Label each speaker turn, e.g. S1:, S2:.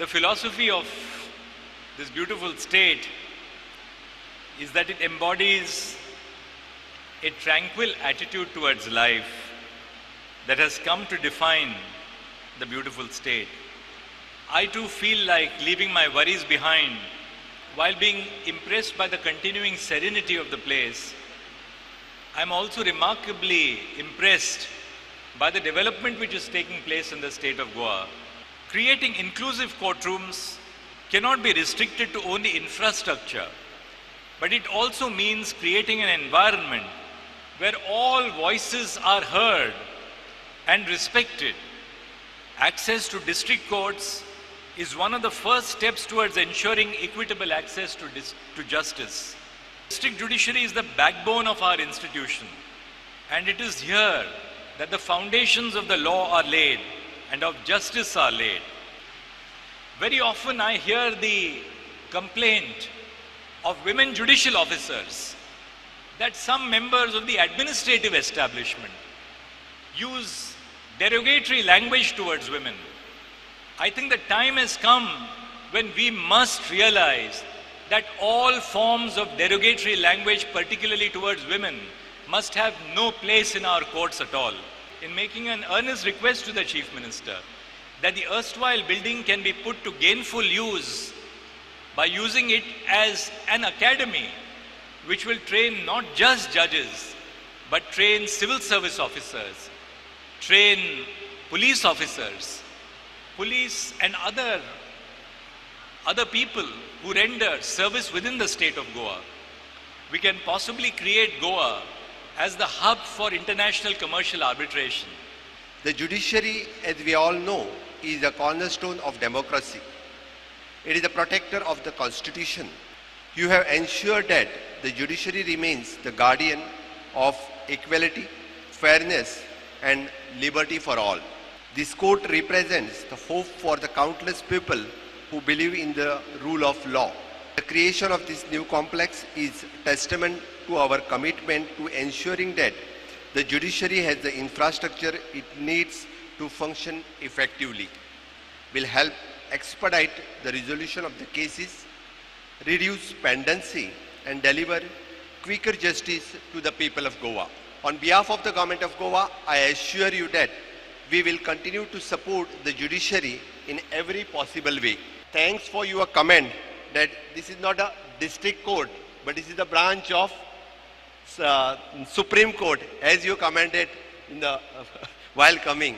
S1: The philosophy of this beautiful state is that it embodies a tranquil attitude towards life that has come to define the beautiful state. I too feel like leaving my worries behind while being impressed by the continuing serenity of the place. I'm also remarkably impressed by the development which is taking place in the state of Goa. Creating inclusive courtrooms cannot be restricted to only infrastructure, but it also means creating an environment where all voices are heard and respected. Access to district courts is one of the first steps towards ensuring equitable access to justice. District judiciary is the backbone of our institution, and it is here that the foundations of the law are laid and of justice are laid. Very often I hear the complaint of women judicial officers that some members of the administrative establishment use derogatory language towards women. I think the time has come when we must realize that all forms of derogatory language, particularly towards women, must have no place in our courts at all. In making an earnest request to the Chief Minister that the erstwhile building can be put to gainful use by using it as an academy which will train not just judges, but train civil service officers, train police officers, police and other people who render service within the state of Goa. We can possibly create Goa as the hub for international commercial arbitration.
S2: The judiciary, as we all know, is a cornerstone of democracy. It is a protector of the constitution. You have ensured that the judiciary remains the guardian of equality, fairness, and liberty for all. This court represents the hope for the countless people who believe in the rule of law. The creation of this new complex is testament to our commitment to ensuring that the judiciary has the infrastructure it needs to function effectively, will help expedite the resolution of the cases, reduce pendency, and deliver quicker justice to the people of Goa. On behalf of the Government of Goa, I assure you that we will continue to support the judiciary in every possible way. Thanks for your comment that this is not a district court, but this is a branch of Supreme Court, as you commented in the while coming.